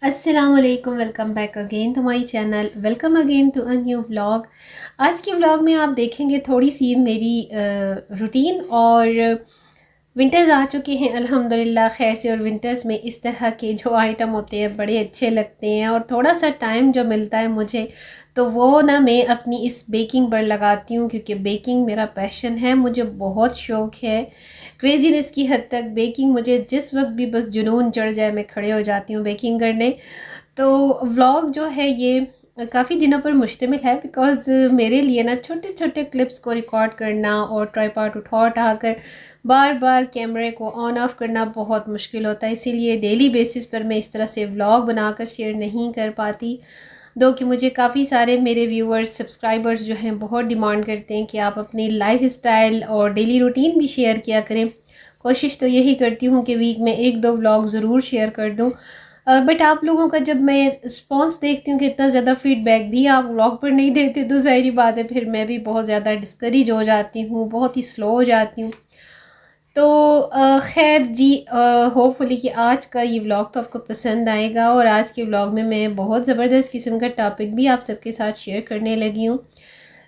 अस्सलामुअलैकुम, welcome back again to my channel. Welcome again to a new vlog. आज के vlog में आप देखेंगे थोड़ी सी मेरी रूटीन। और विंटर्स आ चुके हैं अल्हम्दुलिल्लाह खैर से, और विंटर्स में इस तरह के जो आइटम होते हैं बड़े अच्छे लगते हैं। और थोड़ा सा टाइम जो मिलता है मुझे, तो वो ना मैं अपनी इस बेकिंग पर लगाती हूँ, क्योंकि बेकिंग मेरा पैशन है, मुझे बहुत शौक़ है। क्रेजीनेस की हद तक बेकिंग, मुझे जिस वक्त भी बस जुनून चढ़ जाए मैं खड़े हो जाती हूँ बेकिंग करने। तो व्लॉग जो है ये काफ़ी दिनों पर मुश्तमिल है, बिकॉज़ मेरे लिए ना छोटे छोटे क्लिप्स को रिकॉर्ड करना और ट्राइपॉड उठा उठा कर बार बार कैमरे को ऑन ऑफ करना बहुत मुश्किल होता है। इसीलिए डेली बेसिस पर मैं इस तरह से व्लॉग बनाकर शेयर नहीं कर पाती। दो कि मुझे काफ़ी सारे मेरे व्यूअर्स सब्सक्राइबर्स जो हैं बहुत डिमांड करते हैं कि आप अपनी लाइफ स्टाइल और डेली रूटीन भी शेयर किया करें। कोशिश तो यही करती हूँ कि वीक में एक दो व्लॉग ज़रूर शेयर कर दूँ। बट आप लोगों का जब मैं रिस्पॉन्स देखती हूँ कि इतना ज़्यादा फीडबैक भी आप व्लॉग पर नहीं देते, तो ज़ाहिर बात है फिर मैं भी बहुत ज़्यादा डिस्करेज हो जाती हूँ, बहुत ही स्लो हो जाती हूँ। तो खैर जी, होपफुली कि आज का ये व्लॉग तो आपको पसंद आएगा। और आज के व्लॉग में मैं बहुत ज़बरदस्त किस्म का टॉपिक भी आप सबके साथ शेयर करने लगी हूँ।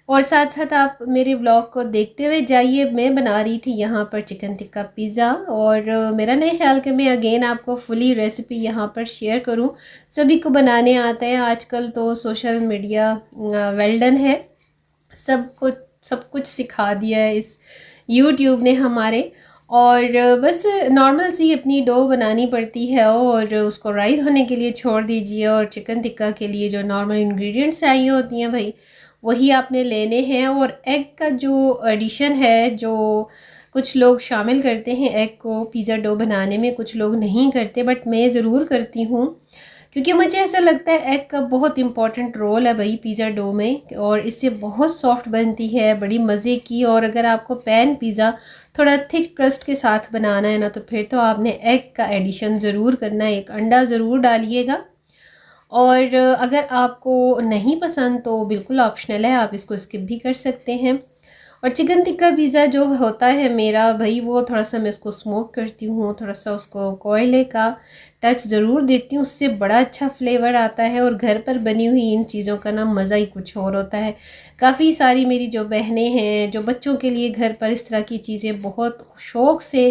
और साथ साथ आप मेरे व्लॉग को देखते हुए जाइए। मैं बना रही थी यहाँ पर चिकन टिक्का पिज़्ज़ा, और मेरा नहीं ख्याल कि मैं अगेन आपको फुली रेसिपी यहाँ पर शेयर करूँ। सभी को बनाने आता है आजकल, तो सोशल मीडिया वेल डन है, सब कुछ सिखा दिया है इस यूट्यूब ने हमारे। और बस नॉर्मल सी अपनी डो बनानी पड़ती है और उसको राइस होने के लिए छोड़ दीजिए। और चिकन टिक्का के लिए जो नॉर्मल इंग्रेडिएंट्स चाहिए होती हैं भाई, वही आपने लेने हैं। और एग का जो एडिशन है, जो कुछ लोग शामिल करते हैं एग को पिज़्ज़ा डो बनाने में, कुछ लोग नहीं करते, बट मैं ज़रूर करती हूँ, क्योंकि मुझे ऐसा लगता है एग का बहुत इंपॉर्टेंट रोल है भाई पिज़्ज़ा डो में। और इससे बहुत सॉफ्ट बनती है, बड़ी मज़े की। और अगर आपको पैन पिज़्ज़ा थोड़ा थिक क्रस्ट के साथ बनाना है ना, तो फिर तो आपने एग का एडिशन ज़रूर करना है, एक अंडा ज़रूर डालिएगा। और अगर आपको नहीं पसंद तो बिल्कुल ऑप्शनल है, आप इसको स्किप भी कर सकते हैं। और चिकन टिक्का पिज़्ज़ा जो होता है मेरा भाई, वो थोड़ा सा मैं इसको स्मोक करती हूँ, थोड़ा सा उसको कोयले का टच ज़रूर देती हूँ, उससे बड़ा अच्छा फ्लेवर आता है। और घर पर बनी हुई इन चीज़ों का ना मज़ा ही कुछ और होता है। काफ़ी सारी मेरी जो बहनें हैं जो बच्चों के लिए घर पर इस तरह की चीज़ें बहुत शौक़ से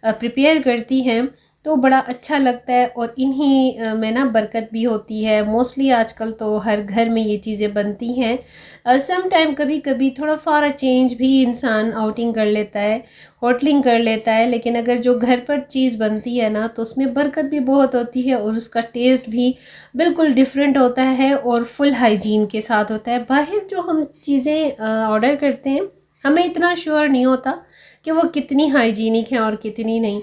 प्रिपेयर करती हैं, तो बड़ा अच्छा लगता है। और इन्हीं में ना बरकत भी होती है। मोस्टली आजकल तो हर घर में ये चीज़ें बनती हैं। सम टाइम कभी कभी थोड़ा फार चेंज भी इंसान आउटिंग कर लेता है, होटलिंग कर लेता है, लेकिन अगर जो घर पर चीज़ बनती है ना, तो उसमें बरकत भी बहुत होती है और उसका टेस्ट भी बिल्कुल डिफरेंट होता है और फुल हाइजीन के साथ होता है। बाहर जो हम चीज़ें ऑर्डर करते हैं, हमें इतना श्योर नहीं होता कि वो कितनी हाइजीनिक है और कितनी नहीं।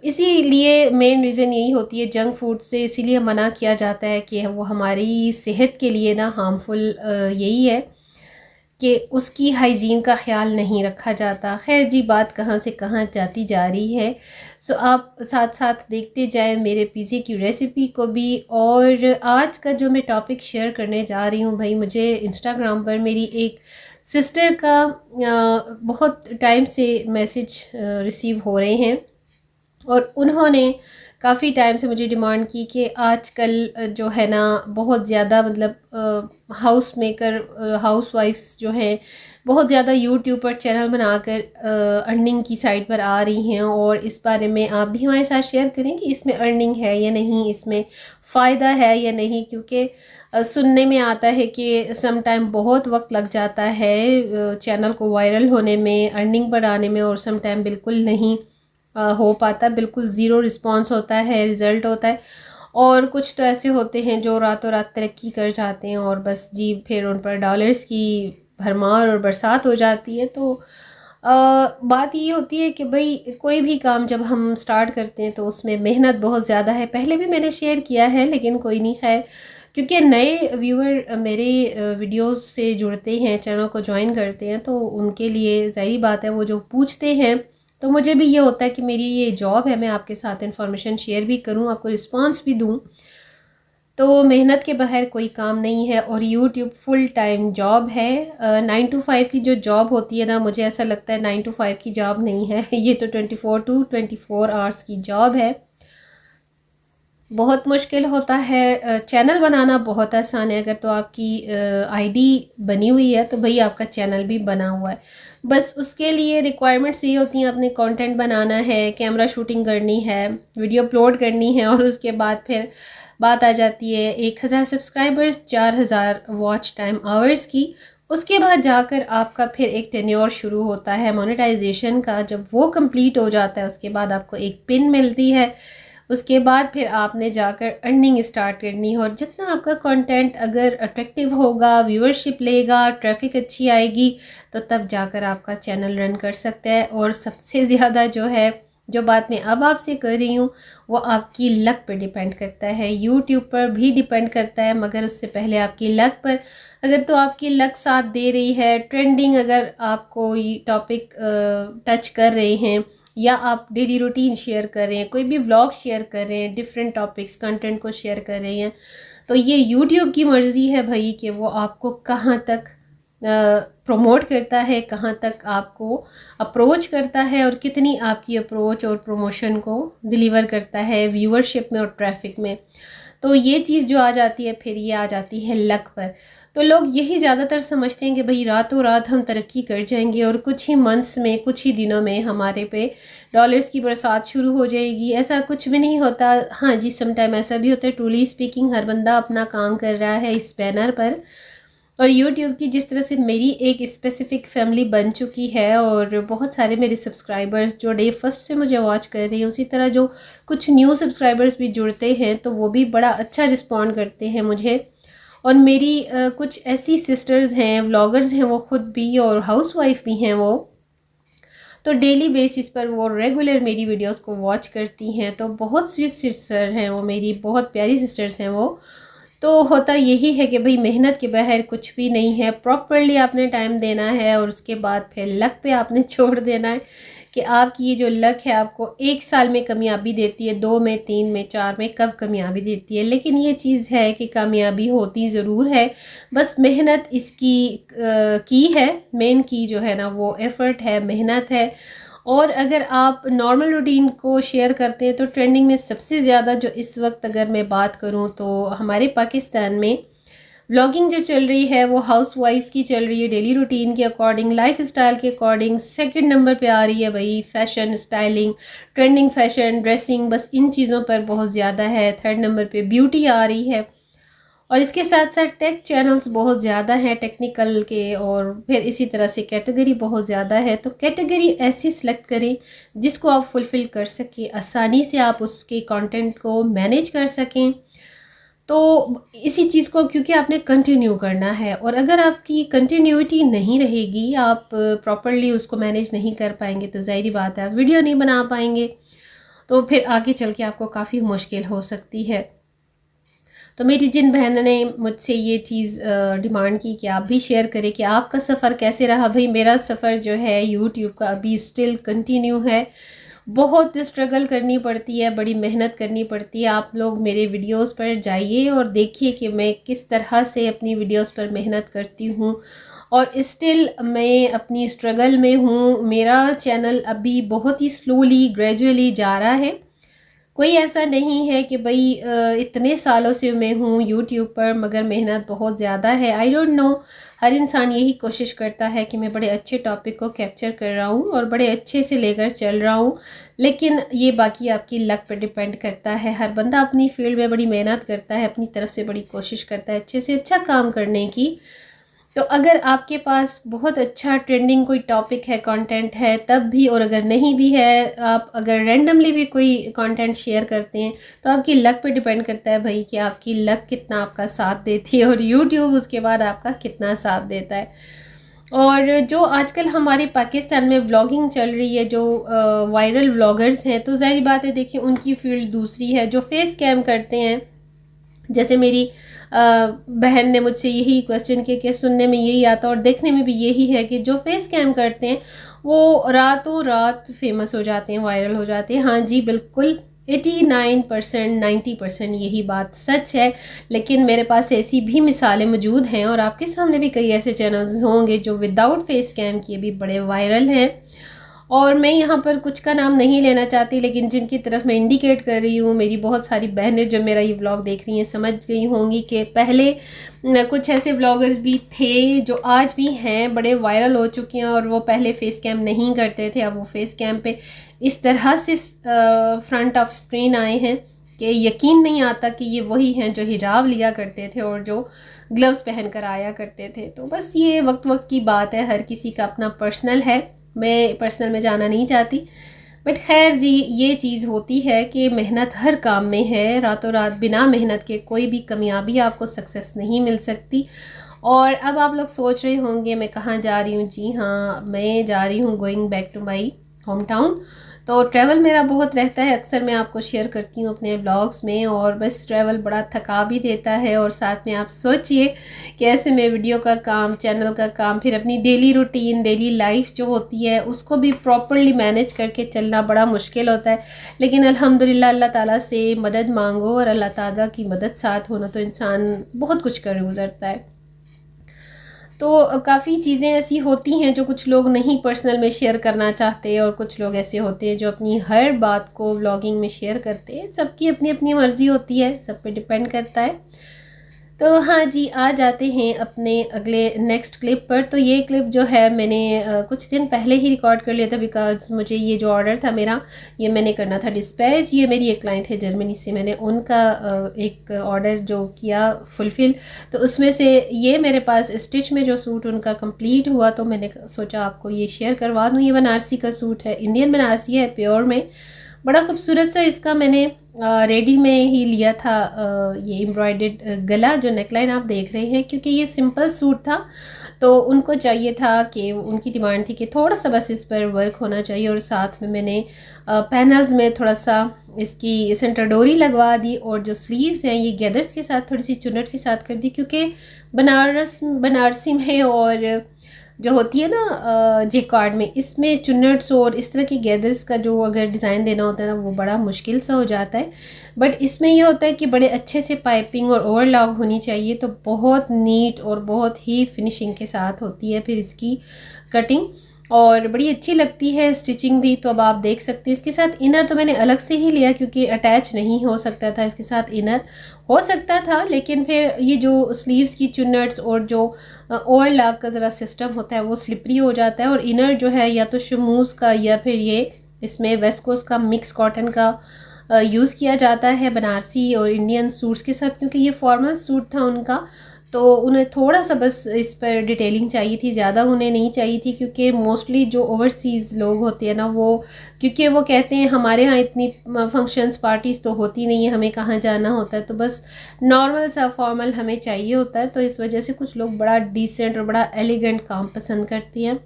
इसीलिए मेन रीज़न यही होती है जंक फूड से, इसीलिए मना किया जाता है कि वो हमारी सेहत के लिए ना हार्मफुल यही है कि उसकी हाइजीन का ख्याल नहीं रखा जाता। खैर जी, बात कहाँ से कहाँ जाती जा रही है। सो आप साथ साथ देखते जाएं मेरे पिज़्ज़े की रेसिपी को भी। और आज का जो मैं टॉपिक शेयर करने जा रही हूँ भाई, मुझे इंस्टाग्राम पर मेरी एक सिस्टर का बहुत टाइम से मैसेज रिसीव हो रहे हैं, और उन्होंने काफ़ी टाइम से मुझे डिमांड की कि आजकल जो है ना बहुत ज़्यादा मतलब हाउस मेकर हाउस वाइफ्स जो हैं बहुत ज़्यादा यूट्यूब पर चैनल बनाकर अर्निंग की साइड पर आ रही हैं। और इस बारे में आप भी हमारे साथ शेयर करें कि इसमें अर्निंग है या नहीं, इसमें फ़ायदा है या नहीं। क्योंकि सुनने में आता है कि सम टाइम बहुत वक्त लग जाता है चैनल को वायरल होने में, अर्निंग पर आने में, और सम टाइम बिल्कुल नहीं हो पाता, बिल्कुल ज़ीरो रिस्पॉन्स होता है, रिज़ल्ट होता है। और कुछ तो ऐसे होते हैं जो रातों रात तरक्की कर जाते हैं और बस जी फिर उन पर डॉलर्स की भरमार और बरसात हो जाती है। तो बात ये होती है कि भाई कोई भी काम जब हम स्टार्ट करते हैं तो उसमें मेहनत बहुत ज़्यादा है। पहले भी मैंने शेयर किया है लेकिन कोई नहीं है, क्योंकि नए व्यूअर मेरे वीडियोस से जुड़ते हैं, चैनल को ज्वाइन करते हैं, तो उनके लिए ज़ाहिर बात है वो जो पूछते हैं, तो मुझे भी ये होता है कि मेरी ये जॉब है, मैं आपके साथ इन्फॉर्मेशन शेयर भी करूं, आपको रिस्पांस भी दूं। तो मेहनत के बगैर कोई काम नहीं है और यूट्यूब फुल टाइम जॉब है। 9 to 5 की जो जॉब होती है ना, मुझे ऐसा लगता है 9 to 5 की जॉब नहीं है ये तो 24 to 24 आवर्स की जॉब है। बहुत मुश्किल होता है। चैनल बनाना बहुत आसान है, अगर तो आपकी आईडी बनी हुई है तो भाई आपका चैनल भी बना हुआ है। बस उसके लिए रिक्वायरमेंट्स ये होती हैं, अपने कंटेंट बनाना है, कैमरा शूटिंग करनी है, वीडियो अपलोड करनी है, और उसके बाद फिर बात आ जाती है 1000 सब्सक्राइबर्स, 4000 वॉच टाइम आवर्स की। उसके बाद जाकर आपका फिर एक टेन्योर शुरू होता है मोनेटाइजेशन का। जब वो कंप्लीट हो जाता है उसके बाद आपको एक पिन मिलती है, उसके बाद फिर आपने जाकर अर्निंग स्टार्ट करनी है। और जितना आपका कंटेंट अगर अट्रैक्टिव होगा, व्यूअरशिप लेगा, ट्रैफिक अच्छी आएगी, तो तब जाकर आपका चैनल रन कर सकता है। और सबसे ज़्यादा जो है, जो बात मैं अब आपसे कर रही हूँ, वो आपकी लक पर डिपेंड करता है। यूट्यूब पर भी डिपेंड करता है, मगर उससे पहले आपकी लक पर। अगर तो आपकी लक साथ दे रही है, ट्रेंडिंग अगर आपको ये टॉपिक टच कर रहे हैं, या आप डेली रूटीन शेयर कर रहे हैं, कोई भी व्लॉग शेयर कर रहे हैं, डिफरेंट टॉपिक्स कंटेंट को शेयर कर रहे हैं, तो ये यूट्यूब की मर्ज़ी है भाई कि वो आपको कहाँ तक प्रमोट करता है, कहाँ तक आपको अप्रोच करता है, और कितनी आपकी अप्रोच और प्रमोशन को डिलीवर करता है व्यूअरशिप में और ट्रैफिक में। तो ये चीज़ जो आ जाती है, फिर ये आ जाती है लक पर। तो लोग यही ज़्यादातर समझते हैं कि भाई रातों रात हम तरक्की कर जाएंगे और कुछ ही मंथ्स में, कुछ ही दिनों में हमारे पे डॉलर्स की बरसात शुरू हो जाएगी। ऐसा कुछ भी नहीं होता। हाँ जी, समटाइम ऐसा भी होता है। ट्रूली स्पीकिंग, हर बंदा अपना काम कर रहा है इस बैनर पर, और यूट्यूब की जिस तरह से मेरी एक स्पेसिफ़िक फैमिली बन चुकी है और बहुत सारे मेरे सब्सक्राइबर्स जो डे फर्स्ट से मुझे वॉच कर रही हैं, उसी तरह जो कुछ न्यू सब्सक्राइबर्स भी जुड़ते हैं तो वो भी बड़ा अच्छा रिस्पॉन्ड करते हैं मुझे। और मेरी कुछ ऐसी सिस्टर्स हैं, व्लॉगर्स हैं वो ख़ुद भी, और हाउसवाइफ भी हैं वो, तो डेली बेसिस पर वो रेगुलर मेरी वीडियोस को वॉच करती हैं। तो बहुत स्वीट सिस्टर हैं वो, मेरी बहुत प्यारी सिस्टर्स हैं वो। तो होता यही है कि भाई मेहनत के बगैर कुछ भी नहीं है। प्रॉपरली आपने टाइम देना है और उसके बाद फिर लक पे आपने छोड़ देना है कि आपकी ये जो लक है आपको 1 साल में कामयाबी देती है, 2 में, 3 में, 4 में कब कामयाबी देती है। लेकिन ये चीज़ है कि कामयाबी होती ज़रूर है, बस मेहनत इसकी की है। मेन की जो है ना वो एफ़र्ट है, मेहनत है। और अगर आप नॉर्मल रूटीन को शेयर करते हैं तो ट्रेंडिंग में सबसे ज़्यादा जो इस वक्त अगर मैं बात करूं तो हमारे पाकिस्तान में व्लॉगिंग जो चल रही है वो हाउस वाइफ्स की चल रही है, डेली रूटीन के अकॉर्डिंग, लाइफ स्टाइल के अकॉर्डिंग। सेकंड नंबर पे आ रही है भाई fashion, styling, trending fashion, dressing, बस इन चीज़ों पर बहुत ज़्यादा है। थर्ड नंबर पे ब्यूटी आ रही है। और इसके साथ साथ टेक चैनल्स बहुत ज़्यादा हैं टेक्निकल के, और फिर इसी तरह से कैटेगरी बहुत ज़्यादा है। तो कैटेगरी ऐसी सिलेक्ट करें जिसको आप फुलफ़िल कर सकें, आसानी से आप उसके कंटेंट को मैनेज कर सकें। तो इसी चीज़ को क्योंकि आपने कंटिन्यू करना है, और अगर आपकी कंटिन्यूटी नहीं रहेगी, आप प्रॉपरली उसको मैनेज नहीं कर पाएंगे, तो ज़ाहिर बात है आप वीडियो नहीं बना पाएंगे, तो फिर आगे चल के आपको काफ़ी मुश्किल हो सकती है। तो मेरी जिन बहनों ने मुझसे ये चीज़ डिमांड की कि आप भी शेयर करें कि आपका सफ़र कैसे रहा, भाई मेरा सफ़र जो है यूट्यूब का अभी स्टिल कंटिन्यू है। बहुत स्ट्रगल करनी पड़ती है, बड़ी मेहनत करनी पड़ती है। आप लोग मेरे वीडियोस पर जाइए और देखिए कि मैं किस तरह से अपनी वीडियोस पर मेहनत करती हूँ, और स्टिल मैं अपनी स्ट्रगल में हूँ। मेरा चैनल अभी बहुत ही स्लोली, ग्रेजुअली जा रहा है। कोई ऐसा नहीं है कि भाई इतने सालों से मैं हूँ यूट्यूब पर, मगर मेहनत बहुत ज़्यादा है। आई डोंट नो, हर इंसान यही कोशिश करता है कि मैं बड़े अच्छे टॉपिक को कैप्चर कर रहा हूँ और बड़े अच्छे से लेकर चल रहा हूँ, लेकिन ये बाकी आपकी लक पर डिपेंड करता है। हर बंदा अपनी फील्ड में बड़ी मेहनत करता है, अपनी तरफ से बड़ी कोशिश करता है अच्छे से अच्छा काम करने की। तो अगर आपके पास बहुत अच्छा ट्रेंडिंग कोई टॉपिक है, कंटेंट है तब भी, और अगर नहीं भी है, आप अगर रैंडमली भी कोई कंटेंट शेयर करते हैं तो आपकी लक पे डिपेंड करता है भाई कि आपकी लक कितना आपका साथ देती है और यूट्यूब उसके बाद आपका कितना साथ देता है। और जो आजकल हमारे पाकिस्तान में व्लॉगिंग चल रही है, जो वायरल व्लॉगर्स हैं, तो ज़ाहिर बात है देखिए उनकी फील्ड दूसरी है। जो फेस कैम करते हैं, जैसे मेरी बहन ने मुझसे यही क्वेश्चन किया कि सुनने में यही आता और देखने में भी यही है कि जो फेस कैम करते हैं वो रातों रात फेमस हो जाते हैं, वायरल हो जाते हैं। हाँ जी बिल्कुल, 89% 90% यही बात सच है। लेकिन मेरे पास ऐसी भी मिसालें मौजूद हैं और आपके सामने भी कई ऐसे चैनल्स होंगे जो विदाउट फेस कैम किए भी बड़े वायरल हैं। और मैं यहाँ पर कुछ का नाम नहीं लेना चाहती, लेकिन जिनकी तरफ मैं इंडिकेट कर रही हूँ, मेरी बहुत सारी बहनें जो मेरा ये व्लॉग देख रही हैं समझ गई होंगी कि पहले कुछ ऐसे व्लॉगर्स भी थे जो आज भी हैं, बड़े वायरल हो चुके हैं, और वो पहले फेस कैम नहीं करते थे। अब वो फेस कैम पे इस तरह से फ्रंट ऑफ स्क्रीन आए हैं कि यकीन नहीं आता कि ये वही हैं जो हिजाब लिया करते थे और जो ग्लव्स पहन कर आया करते थे। तो बस ये वक्त वक्त की बात है, हर किसी का अपना पर्सनल है, मैं पर्सनल में जाना नहीं चाहती। बट खैर जी, ये चीज़ होती है कि मेहनत हर काम में है, रातों रात बिना मेहनत के कोई भी कामयाबी आपको सक्सेस नहीं मिल सकती। और अब आप लोग सोच रहे होंगे मैं कहाँ जा रही हूँ। जी हाँ, मैं जा रही हूँ going back to my home town. तो ट्रैवल मेरा बहुत रहता है, अक्सर मैं आपको शेयर करती हूँ अपने ब्लॉग्स में, और बस ट्रैवल बड़ा थका भी देता है। और साथ में आप सोचिए कि ऐसे में वीडियो का काम, चैनल का काम, फिर अपनी डेली रूटीन, डेली लाइफ जो होती है उसको भी प्रॉपरली मैनेज करके चलना बड़ा मुश्किल होता है। लेकिन अल्हम्दुलिल्लाह अल्लाह ताला से मदद मांगो और अल्लाह ताला की मदद साथ होना तो इंसान बहुत कुछ कर गुजरता है। तो काफ़ी चीज़ें ऐसी होती हैं जो कुछ लोग नहीं पर्सनल में शेयर करना चाहते, और कुछ लोग ऐसे होते हैं जो अपनी हर बात को व्लॉगिंग में शेयर करते हैं। सबकी अपनी अपनी मर्ज़ी होती है, सब पे डिपेंड करता है। तो हाँ जी, आ जाते हैं अपने अगले नेक्स्ट क्लिप पर। तो ये क्लिप जो है मैंने कुछ दिन पहले ही रिकॉर्ड कर लिया था, बिकॉज मुझे ये जो ऑर्डर था मेरा, ये मैंने करना था डिस्पैच। ये मेरी एक क्लाइंट है जर्मनी से, मैंने उनका एक ऑर्डर जो किया फुलफ़िल, तो उसमें से ये मेरे पास स्टिच में जो सूट उनका कंप्लीट हुआ, तो मैंने सोचा आपको ये शेयर करवा दूँ। ये बनारसी का सूट है, इंडियन बनारसी है, प्योर में, बड़ा खूबसूरत सा इसका मैंने रेडी में ही लिया था। ये एम्ब्रॉयडर्ड गला जो नेकलाइन आप देख रहे हैं, क्योंकि ये सिंपल सूट था तो उनको चाहिए था कि, उनकी डिमांड थी कि थोड़ा सा बस इस पर वर्क होना चाहिए। और साथ में मैंने पैनल्स में थोड़ा सा इसकी सेंटर डोरी लगवा दी, और जो स्लीव्स हैं ये गैदर्स के साथ, थोड़ी सी चुन्नट के साथ कर दी, क्योंकि बनारसी में और जो होती है ना जेकार्ड में, इसमें चुन्नट्स और इस तरह की गैदर्स का जो अगर डिज़ाइन देना होता है ना, वो बड़ा मुश्किल सा हो जाता है। बट इसमें ये होता है कि बड़े अच्छे से पाइपिंग और ओवरलॉक होनी चाहिए, तो बहुत नीट और बहुत ही फिनिशिंग के साथ होती है फिर इसकी कटिंग, और बड़ी अच्छी लगती है स्टिचिंग भी। तो अब आप देख सकते हैं, इसके साथ इनर तो मैंने अलग से ही लिया क्योंकि अटैच नहीं हो सकता था, इसके साथ इनर हो सकता था, लेकिन फिर ये जो स्लीव्स की चुन्नट्स और जो ओवरलॉक का ज़रा सिस्टम होता है वो स्लिपरी हो जाता है। और इनर जो है या तो शमूज़ का या फिर ये इसमें वेस्कोस का मिक्स कॉटन का यूज़ किया जाता है बनारसी और इंडियन सूट्स के साथ, क्योंकि ये फॉर्मल सूट था उनका, तो उन्हें थोड़ा सा बस इस पर डिटेलिंग चाहिए थी, ज़्यादा उन्हें नहीं चाहिए थी। क्योंकि मोस्टली जो ओवरसीज़ लोग होते हैं ना, वो क्योंकि वो कहते हैं हमारे यहाँ इतनी फंक्शंस पार्टीज़ तो होती नहीं है, हमें कहाँ जाना होता है, तो बस नॉर्मल सा फॉर्मल हमें चाहिए होता है। तो इस वजह से कुछ लोग बड़ा डिसेंट और बड़ा एलिगेंट काम पसंद करती हैं।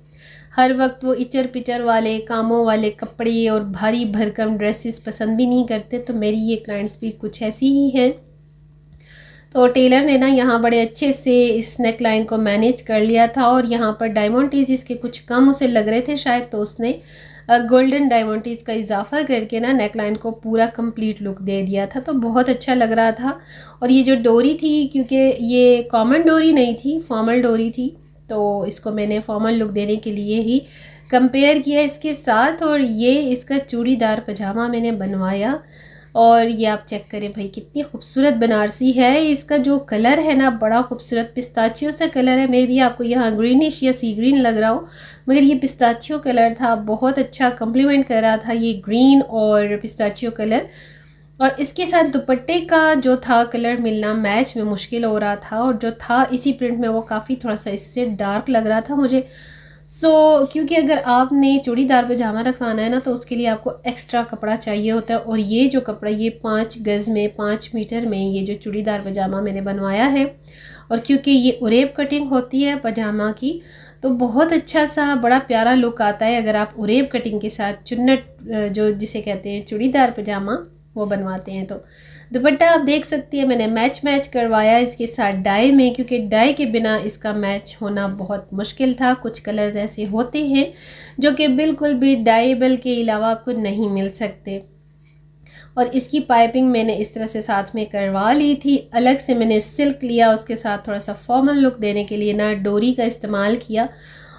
हर वक्त वो इचर पिचर वाले कामों वाले कपड़े और भारी भरकम ड्रेसेस पसंद भी नहीं करते। तो मेरी ये क्लाइंट्स भी कुछ ऐसी ही हैं। तो टेलर ने ना यहाँ बड़े अच्छे से इस नेक लाइन को मैनेज कर लिया था, और यहाँ पर डायमंड टीज इसके कुछ कम उसे लग रहे थे शायद, तो उसने गोल्डन डायमंड टीज का इजाफा करके ना नेक लाइन को पूरा कंप्लीट लुक दे दिया था, तो बहुत अच्छा लग रहा था। और ये जो डोरी थी, क्योंकि ये कॉमन डोरी नहीं थी, फॉर्मल डोरी थी, तो इसको मैंने फॉर्मल लुक देने के लिए ही कंपेयर किया इसके साथ। और ये इसका चूड़ीदार पजामा मैंने बनवाया, और ये आप चेक करें भाई कितनी खूबसूरत बनारसी है। इसका जो कलर है ना, बड़ा खूबसूरत पिस्ताचियो सा कलर है। मे भी आपको यहाँ ग्रीनिश या सी ग्रीन लग रहा हो, मगर ये पिस्ताचियो कलर था, बहुत अच्छा कम्प्लीमेंट कर रहा था ये ग्रीन और पिस्ताचियो कलर। और इसके साथ दुपट्टे का जो था कलर मिलना मैच में मुश्किल हो रहा था, और जो था इसी प्रिंट में वो काफ़ी थोड़ा सा इससे डार्क लग रहा था मुझे। क्योंकि अगर आपने चूड़ीदार पजामा रखवाना है ना, तो उसके लिए आपको एक्स्ट्रा कपड़ा चाहिए होता है। और ये जो कपड़ा, ये 5 गज़ में 5 मीटर में ये जो चूड़ीदार पजामा मैंने बनवाया है, और क्योंकि ये उरेब कटिंग होती है पजामा की, तो बहुत अच्छा सा बड़ा प्यारा लुक आता है अगर आप उरेब कटिंग के साथ चुन्नट जो जिसे कहते हैं चूड़ीदार पजामा वो बनवाते हैं। तो दुपट्टा आप देख सकती हैं मैंने मैच करवाया इसके साथ डाई में, क्योंकि डाई के बिना इसका मैच होना बहुत मुश्किल था। कुछ कलर्स ऐसे होते हैं जो कि बिल्कुल भी डाइबल के अलावा आपको नहीं मिल सकते। और इसकी पाइपिंग मैंने इस तरह से साथ में करवा ली थी। अलग से मैंने सिल्क लिया, उसके साथ थोड़ा सा फॉर्मल लुक देने के लिए ना डोरी का इस्तेमाल किया।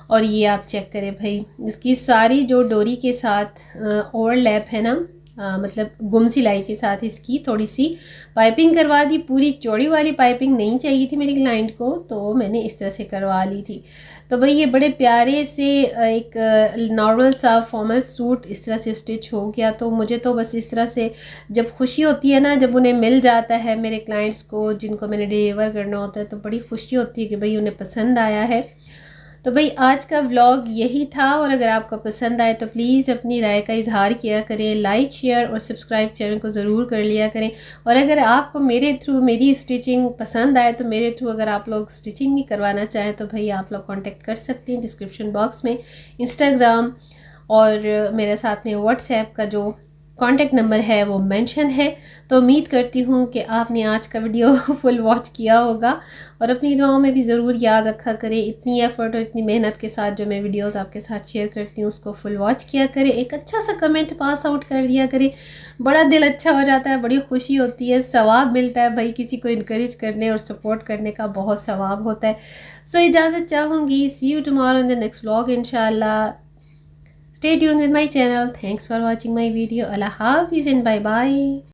और ये आप चेक करें भाई, इसकी सारी जो डोरी के साथ ओवरलैप है ना, मतलब गुम सिलाई के साथ इसकी थोड़ी सी पाइपिंग करवा दी। पूरी चौड़ी वाली पाइपिंग नहीं चाहिए थी मेरी क्लाइंट को, तो मैंने इस तरह से करवा ली थी। तो भाई ये बड़े प्यारे से एक नॉर्मल सा फॉर्मल सूट इस तरह से स्टिच हो गया। तो मुझे तो बस इस तरह से जब खुशी होती है ना, जब उन्हें मिल जाता है मेरे क्लाइंट्स को जिनको मैंने डिलीवर करना होता है, तो बड़ी खुशी होती है कि भाई उन्हें पसंद आया है। तो भाई आज का व्लॉग यही था, और अगर आपको पसंद आए तो प्लीज़ अपनी राय का इजहार किया करें, लाइक शेयर और सब्सक्राइब चैनल को ज़रूर कर लिया करें। और अगर आपको मेरे थ्रू मेरी स्टिचिंग पसंद आए तो मेरे थ्रू अगर आप लोग स्टिचिंग भी करवाना चाहें तो भाई आप लोग कांटेक्ट कर सकते हैं। डिस्क्रिप्शन बॉक्स में इंस्टाग्राम और मेरे साथ में व्हाट्सएप का जो कॉन्टेक्ट नंबर है वो मेंशन है। तो उम्मीद करती हूँ कि आपने आज का वीडियो फुल वॉच किया होगा, और अपनी दुआओं में भी ज़रूर याद रखा करें। इतनी एफ़र्ट और इतनी मेहनत के साथ जो मैं वीडियोस आपके साथ शेयर करती हूँ उसको फुल वॉच किया करें। एक अच्छा सा कमेंट पास आउट कर दिया करें, बड़ा दिल अच्छा हो जाता है, बड़ी खुशी होती है, सवाब मिलता है भाई। किसी को इनकरेज करने और सपोर्ट करने का बहुत सवाब होता है। सो इजाज़त चाहूँगी, see you tomorrow in the next vlog इंशाल्लाह। Stay tuned with my channel. Thanks for watching my video. Allah Hafiz and bye bye.